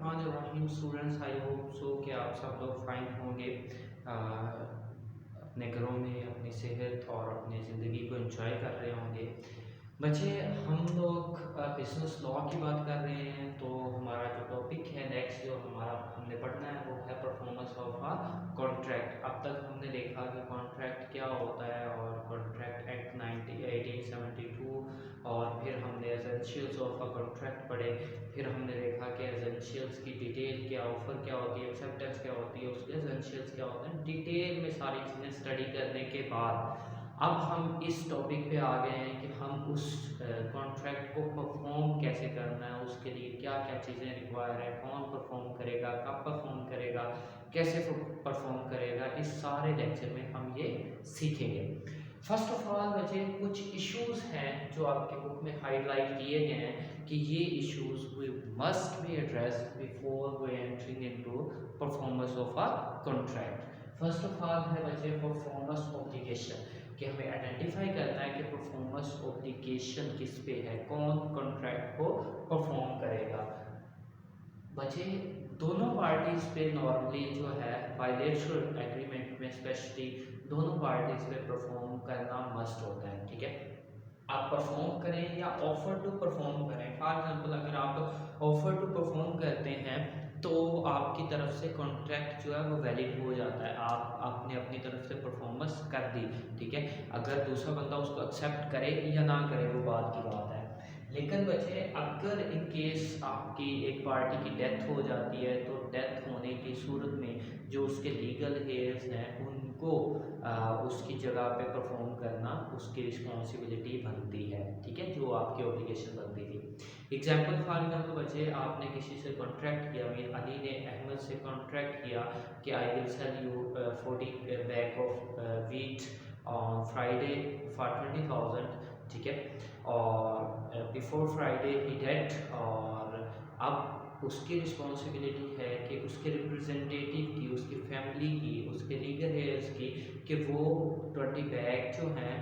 बिस्मिल्लाहिर्रहमानिर्रहीम। Students, I hope so कि आप सब लोग फाइन होंगे, अपने घरों में अपनी सेहत और अपनी ज़िंदगी को एंजॉय कर रहे होंगे। बच्चे, हम लोग बिज़नेस लॉ की बात कर रहे हैं। तो हमारा जो टॉपिक है नेक्स्ट जो हमारा हमने पढ़ना है वो है परफॉर्मेंस ऑफ अ कॉन्ट्रैक्ट। अब तक हमने देखा कि कॉन्ट्रैक्ट क्या होता है और कॉन्ट्रैक्ट एक्ट 1872, और फिर हमने एसेंशियल्स ऑफ अ कॉन्ट्रैक्ट पढ़े। फिर हमने देखा कि एसेंशियल्स की डिटेल क्या, ऑफर क्या होती है, एक्सेप्टेंस क्या होती है, उसके एसेंशियल्स क्या होते हैं। डिटेल में सारी चीज़ें स्टडी करने के बाद अब हम इस टॉपिक पे आ गए हैं कि हम उस कॉन्ट्रैक्ट को परफॉर्म कैसे करना है, उसके लिए क्या क्या चीज़ें रिक्वायर है, कौन परफॉर्म करेगा, कब परफॉर्म करेगा, कैसे परफॉर्म करेगा। इस सारे लेक्चर में हम ये सीखेंगे। फर्स्ट ऑफ ऑल बच्चे, कुछ इश्यूज हैं जो आपके बुक में हाईलाइट किए गए हैं कि ये issues we must be address before we entering into performance of a contract. First of all है बच्चे परफॉर्मेंस ऑब्लिगेशन, कि हमें आइडेंटिफाई करना है कि परफॉर्मेंस ऑब्लिगेशन किस पे है, कौन कॉन्ट्रैक्ट को परफॉर्म करेगा। बच्चे, दोनों पार्टीज पे नॉर्मली जो है बायलैटरल एग्रीमेंट में स्पेशली दोनों पार्टीज पे परफॉर्म करना मस्ट होता है। ठीक है, आप परफॉर्म करें या ऑफर टू परफॉर्म करें। फॉर एग्जांपल, अगर आप ऑफर टू परफॉर्म करते हैं तो आपकी तरफ से कॉन्ट्रैक्ट जो है वो वैलिड हो जाता है। आपने अपनी तरफ से परफॉर्मेंस कर दी। ठीक है, अगर दूसरा बंदा उसको एक्सेप्ट करे या ना करे वो बात की बात है। लेकिन बच्चे, अगर इन केस आपकी एक पार्टी की डेथ हो जाती है तो डेथ होने की सूरत में जो उसके लीगल हेयर्स हैं उनको उसकी जगह पे परफॉर्म करना उसकी रिस्पॉन्सिबिलिटी बनती है। ठीक है, जो आपकी ऑब्लिगेशन बनती थी। एग्जाम्पल फॉर एग्जाम्पल बच्चे, आपने किसी से कॉन्ट्रैक्ट किया, मीन अली ने अहमद से कॉन्ट्रैक्ट किया कि I will sell you 40 bag of wheat on Friday for 20,000। ठीक है, और बिफोर फ्राइडे ही डेड, और अब उसकी रिस्पॉन्सिबिलिटी है कि उसके रिप्रेजेंटेटिव की, उसकी फैमिली की, उसके लीगल हेयर्स की, कि वो 20 बैग जो हैं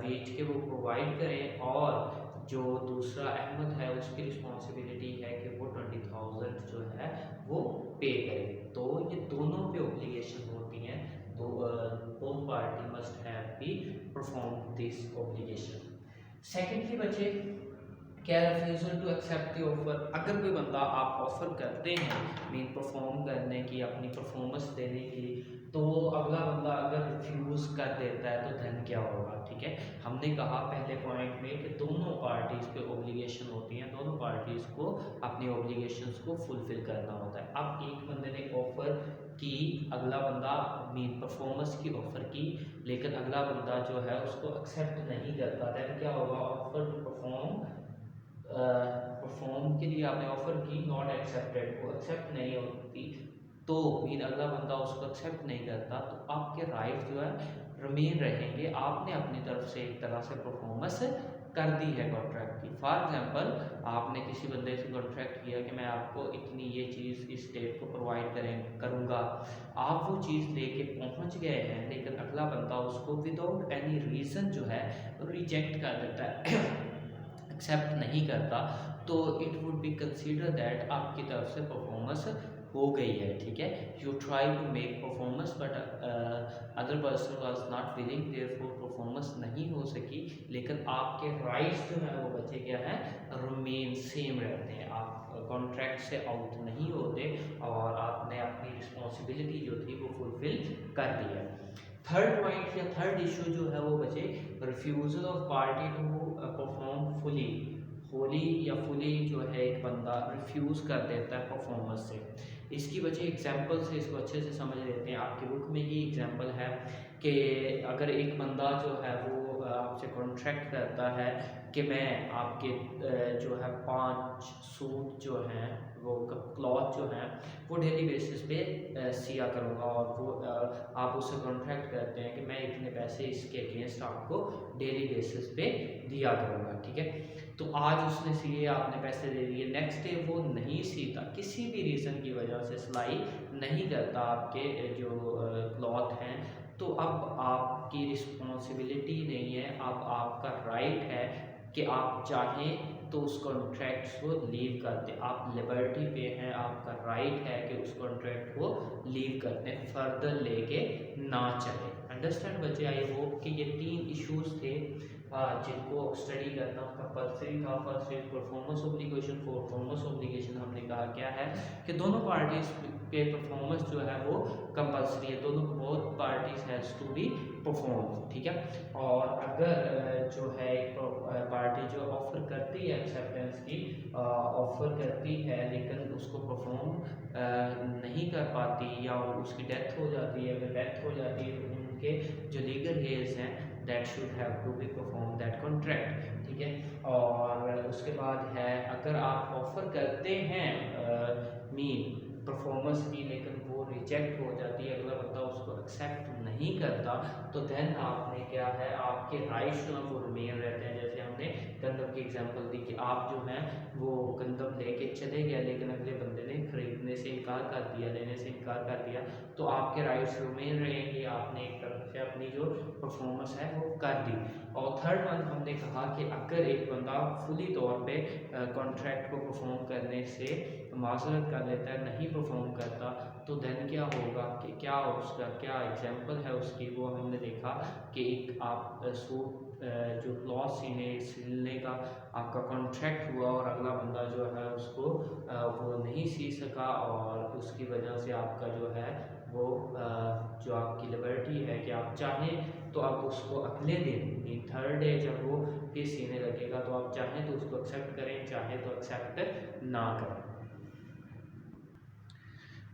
वीट के वो प्रोवाइड करें, और जो दूसरा अहमद है उसकी रिस्पॉन्सिबिलिटी है कि वो 20,000 जो है वो पे करे। तो ये दोनों पे ऑब्लिगेशन होती हैं। तो both party must have be perform this obligation. Secondly बच्चे, क्या refusal to accept the offer. अगर कोई बंदा आप ऑफर करते हैं मीन परफॉर्म करने की, अपनी परफॉर्मेंस देने की, तो अगला बंदा अगर रिफ्यूज़ कर देता है तो धन क्या होगा। ठीक है, हमने कहा पहले पॉइंट में कि दोनों पार्टीज़ पे ऑब्लिगेशन होती हैं, दोनों पार्टीज़ को अपनी ऑब्लिगेशंस को फुलफिल करना होता है। अब एक बंदे ने ऑफर की, अगला बंदा मीन परफॉर्मेंस की ऑफर की, लेकिन अगला बंदा जो है उसको एक्सेप्ट नहीं करता, देन क्या होगा, ऑफर टू परफॉर्म के लिए आपने ऑफर की, नॉट एक्सेप्टेड, वो एक्सेप्ट नहीं होती, तो मीन अगला बंदा उसको एक्सेप्ट नहीं करता, तो आपके राइट जो है रिमेन रहेंगे। आपने अपनी तरफ से एक तरह से परफॉर्मेंस कर दी है कॉन्ट्रैक्ट की। फॉर एग्जांपल, आपने किसी बंदे से कॉन्ट्रैक्ट किया कि मैं आपको इतनी ये चीज़ इस डेट को प्रोवाइड करूँगा। आप वो चीज़ लेके पहुँच गए हैं, लेकिन अगला बंदा उसको विदाउट एनी रीज़न जो है रिजेक्ट कर देता है, एक्सेप्ट नहीं करता, तो it would be consider that आपकी तरफ से परफॉर्मेंस हो गई है। ठीक है, you try to make performance but other person was not willing, therefore performance नहीं हो सकी, लेकिन आपके राइट्स जो है वो बचे क्या है, रिमेन सेम रहते हैं। आप कॉन्ट्रैक्ट से आउट नहीं होते और आपने अपनी रिस्पॉन्सिबिलिटी जो थी वो फुलफिल कर दी है। थर्ड पॉइंट या थर्ड इशू जो है वो बचे refusal of party to perform fully. Wholly या फुली जो है एक बंदा रिफ्यूज़ कर देता है परफॉर्मेंस से। इसकी वजह एग्जांपल से इसको अच्छे से समझ लेते हैं। आपकी बुक में ही एग्जांपल है कि अगर एक बंदा जो है वो आपसे कॉन्ट्रैक्ट करता है कि मैं आपके जो है 5 सूट जो हैं वो क्लॉथ जो हैं वो डेली बेसिस पे सिया करूँगा, और वो आप उससे कॉन्ट्रैक्ट करते हैं कि मैं इतने पैसे इसके अगेंस्ट आपको डेली बेसिस पे दिया करूँगा। ठीक है, तो आज उसने सिए, आपने पैसे दे दिए, नेक्स्ट डे वो नहीं सीता, किसी भी रीज़न की वजह से सिलाई नहीं करता आपके जो क्लॉथ हैं, तो अब आपकी रिस्पॉन्सिबिलिटी नहीं है, अब आपका राइट है कि आप चाहें तो उस कॉन्ट्रैक्ट को लीव कर दें। आप लिबर्टी पे हैं, आपका राइट है कि उस कॉन्ट्रैक्ट को लीव कर दें, फर्दर लेके ना चले। अंडरस्टैंड बच्चे? आई होप कि ये 3 इश्यूज थे जिनको स्टडी करना कंपल्सरी था। First is performance obligation. Performance obligation हमने कहा क्या है कि दोनों पार्टीज के परफॉर्मेंस जो है वो कंपल्सरी है, दोनों both parties has to be perform, ठीक है। और अगर जो है एक पार्टी जो ऑफर करती है एक्सेप्टेंस की, ऑफर करती है लेकिन उसको परफॉर्म नहीं कर पाती या उसकी डेथ हो जाती है, अगर डेथ हो जाती है तो उनके जो लीगल हेयर्स हैं that should have to be perform that contract, ठीक है। और उसके बाद है अगर आप ऑफर करते हैं मीन परफॉर्मेंस की लेकिन वो रिजेक्ट हो जाती है, अगला बंदा उसको एक्सेप्ट नहीं करता, तो देन आपने क्या है आपके राइट्स जो है वो रिमेन रहते हैं। जैसे हमने गंदम की एग्जांपल दी कि आप जो हैं वो गंदम लेके चले गए लेकिन अगले बंदे ने खरीदने से इनकार कर दिया, लेने से इनकार कर दिया, तो आपके राइट्स रिमेन रहेंगे, आपने एक तरफ से अपनी जो परफॉर्मेंस है वो कर दी। और थर्ड वन हमने कहा कि अगर एक बंदा फुली तौर पे कॉन्ट्रैक्ट को परफॉर्म करने से माजरत कर लेता है, नहीं परफॉर्म करता, तो देन क्या होगा कि क्या उसका क्या एग्जांपल है उसकी, वो हमने देखा कि एक आप सूट जो क्लॉथ सिलने का आपका कॉन्ट्रैक्ट हुआ और अगला बंदा जो है उसको वो नहीं सी सका और उसकी वजह से आपका जो है वो जो आपकी लिबर्टी है कि आप चाहें तो आप उसको अगले दिन थर्ड डे जब वो फिर सीने लगेगा तो आप चाहें तो उसको एक्सेप्ट करें, चाहे तो एक्सेप्ट ना करें।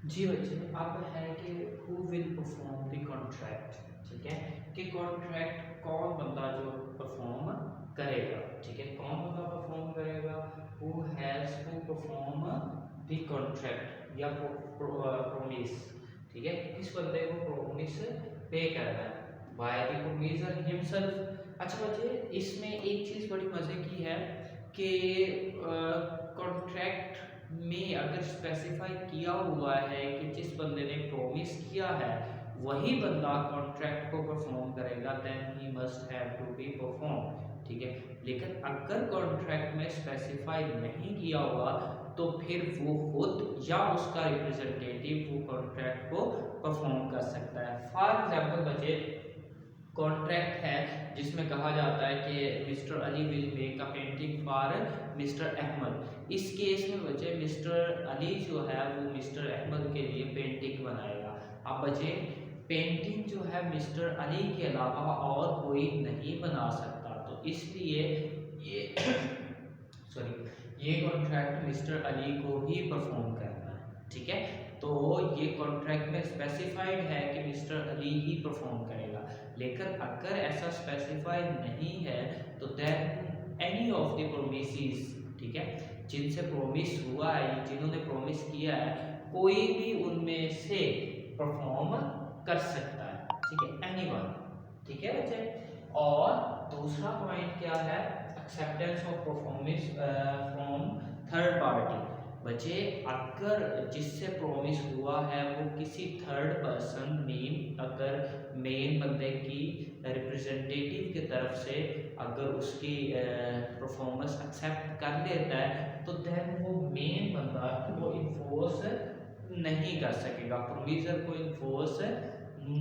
जी बच्चे, अब है कि who will perform the contract, ठीक है, कि कॉन्ट्रैक्ट कौन बंदा जो परफॉर्म करेगा, ठीक है, कौन बंदा परफॉर्म करेगा, who has to perform the contract या प्रॉमिस, ठीक है, किस बंदे को प्रॉमिस पे करना है, बाय द प्रोमिसर हिमसेल्फ। अच्छा बच्चे, इसमें एक चीज़ बड़ी मज़े की है कि कॉन्ट्रैक्ट में अगर स्पेसिफाई किया हुआ है कि जिस बंदे ने प्रॉमिस किया है वही बंदा कॉन्ट्रैक्ट को परफॉर्म करेगा, then he must have to be perform, ठीक है। लेकिन अगर कॉन्ट्रैक्ट में स्पेसिफाई नहीं किया हुआ तो फिर वो खुद या उसका रिप्रेजेंटेटिव वो कॉन्ट्रैक्ट को परफॉर्म कर सकता है। फॉर एग्जांपल बच्चे, कॉन्ट्रैक्ट है जिसमें कहा जाता है कि mister Ali will make a painting for mister Ahmad. इस केस में बच्चे मिस्टर अली जो है वो मिस्टर अहमद के लिए पेंटिंग बनाएगा। अब बच्चे पेंटिंग जो है मिस्टर अली के अलावा और कोई नहीं बना सकता, तो इसलिए ये सॉरी ये कॉन्ट्रैक्ट मिस्टर अली को ही परफॉर्म करना है, ठीक है। तो ये कॉन्ट्रैक्ट में स्पेसिफाइड है कि मिस्टर अली ही परफॉर्म करेगा, लेकिन अगर ऐसा स्पेसिफाइड नहीं है तो then any of the promises, ठीक है, जिनसे प्रोमिस हुआ है, जिन्होंने प्रोमिस किया है, कोई भी उनमें से परफॉर्म कर सकता है, ठीक है, एनीवन, ठीक है बच्चे। और दूसरा पॉइंट क्या है, acceptance of performance from third party. बच्चे अगर जिससे प्रॉमिस हुआ है वो किसी थर्ड पर्सन मीन अगर मेन बंदे की रिप्रेजेंटेटिव की तरफ से अगर उसकी परफॉर्मेंस एक्सेप्ट कर लेता है तो देन वो मेन बंदा वो इन्फोर्स नहीं कर सकेगा, प्रोविजर को इन्फोर्स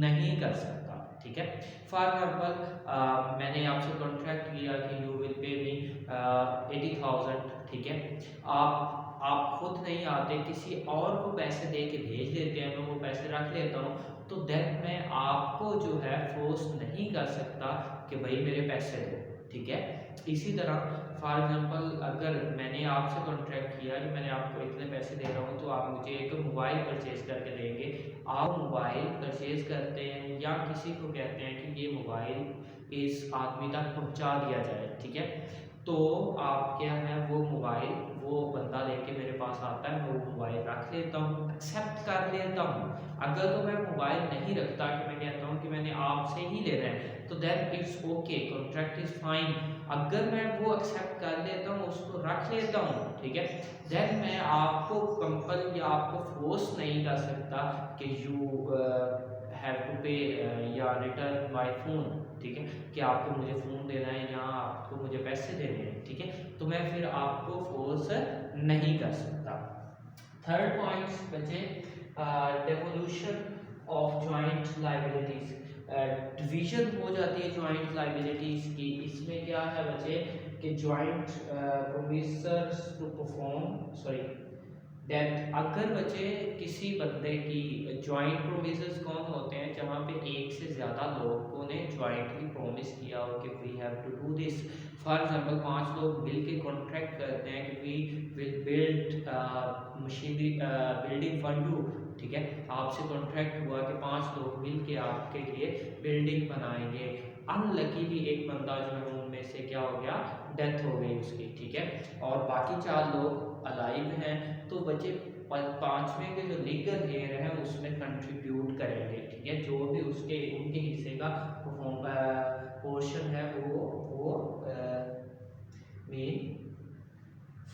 नहीं कर सकता, ठीक है। फॉर एग्जाम्पल मैंने आपसे कॉन्ट्रैक्ट किया कि यू विल पे मी 80,000, ठीक है, आप खुद नहीं आते, किसी और को पैसे दे के भेज देते हैं, मैं वो पैसे रख लेता हूँ, तो देन मैं आपको जो है फोर्स नहीं कर सकता कि भाई मेरे पैसे दो, ठीक है। इसी तरह फॉर एग्जांपल अगर मैंने आपसे कॉन्ट्रैक्ट किया कि मैंने आपको इतने पैसे दे रहा हूँ तो आप मुझे एक मोबाइल परचेज करके देंगे, आप मोबाइल परचेज करते हैं या किसी को कहते हैं कि ये मोबाइल इस आदमी तक पहुँचा दिया जाए, ठीक है, तो आप क्या है वो मोबाइल वो बंदा लेके मेरे पास आता है, मैं वो मोबाइल रख लेता हूँ, एक्सेप्ट कर लेता हूँ। अगर तो मैं मोबाइल नहीं रखता कि मैं कहता हूँ कि मैंने आपसे ही लेना है तो then it's okay, contract is fine. अगर मैं वो एक्सेप्ट कर लेता हूँ, उसको रख लेता हूँ, ठीक है, देन मैं आपको कंपल या आपको फोर्स नहीं कर सकता कि यू हैव टू पे या रिटर्न माय फोन, ठीक है, कि आपको मुझे फ़ोन देना है या आपको मुझे पैसे देने हैं, ठीक है, तो मैं फिर आपको फोर्स नहीं कर सकता। थर्ड पॉइंट बचे devolution of joint liabilities, division हो जाती है जॉइंट लाइबिलिटीज की। इसमें क्या है बचे कि joint promisors to perform sorry that, अगर बचे किसी बंदे की जॉइंट प्रोमिसेस कौन होते हैं, जहाँ पे एक से ज़्यादा लोगों ने जॉइंटली प्रोमिस किया हो कि we have to do this. For example 5 लोग मिल के कॉन्ट्रैक्ट करते हैं कि we will build machinery building for you, ठीक है, आपसे कॉन्ट्रैक्ट हुआ कि 5 लोग मिल के आपके लिए बिल्डिंग बनाएंगे। अनलकीली एक बंदा जो है उनमें से क्या हो गया, डेथ हो गई उसकी, ठीक है, और बाकी 4 लोग अलाइव हैं, तो बचे पांचवें के जो लीगल हेयर है उसमें कंट्रीब्यूट करेंगे, ठीक है, जो भी उसके उनके हिस्से का पोर्शन है वो मेन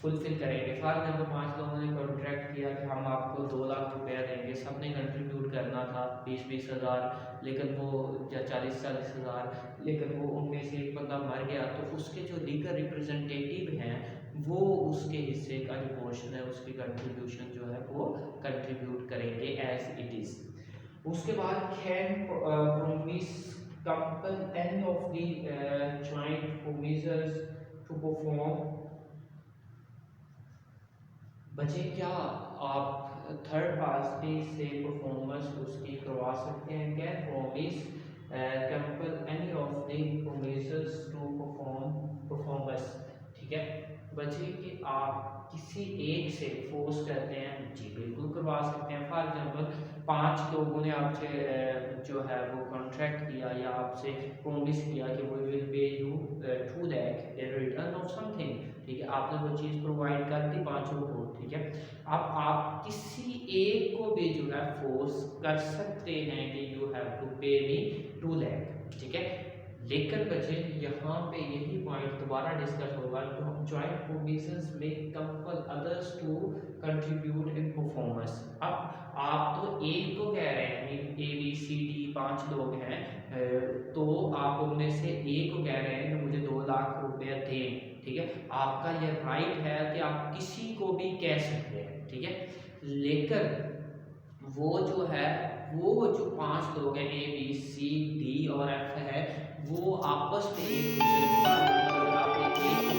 फुलफिल करेंगे। फॉर एग्जाम्पल 5 लोगों ने कॉन्ट्रैक्ट किया कि हम आपको 2 लाख रुपया देंगे, सबने कंट्रीब्यूट करना था 20-20 हज़ार, लेकिन वो या 40-40 हज़ार, लेकिन वो उनमें से एक बंदा मर गया, तो उसके जो लीगल रिप्रेजेंटेटिव हैं वो उसके हिस्से का जो पोर्शन है उसकी कंट्रीब्यूशन जो है वो कंट्रीब्यूट करेंगे एज इट इज़। उसके बाद can promise compel any of the joint promisors to perform, बचे क्या आप थर्ड पार्टी से परफॉर्मेंस उसकी करवा सकते हैं, can promise compel any of the promisors to performance, ठीक है, बचे कि आप किसी एक से फोर्स करते हैं, जी बिल्कुल करवा सकते हैं। फॉर एग्जांपल 5 लोगों ने आपसे जो है वो कॉन्ट्रैक्ट किया या आपसे प्रोमिस किया कि वो will pay you 2 lakh in return of something, ठीक है, आपने वो चीज़ प्रोवाइड कर दी 5 को, ठीक है, अब आप किसी एक को भी जो है फोर्स कर सकते हैं कि यू हैव टू पे मी 2 लाख, ठीक है, लेकिन बच्चे यहाँ पे यही पॉइंट दोबारा डिस्कस होगा, तो जॉइंट प्रोमिसेस में compel others to contribute in performance. अब आप तो एक को कह रहे हैं, ABCD 5 लोग हैं, तो आप उनमें से एक को कह रहे हैं कि मुझे 2 लाख रुपया दें, ठीक है, आपका ये राइट है कि आप किसी को भी कह सकते हैं, ठीक है, लेकिन वो जो है वो जो 5 लोग हैं ABCD और F है, वो आपस में एक दूसरे आपने एक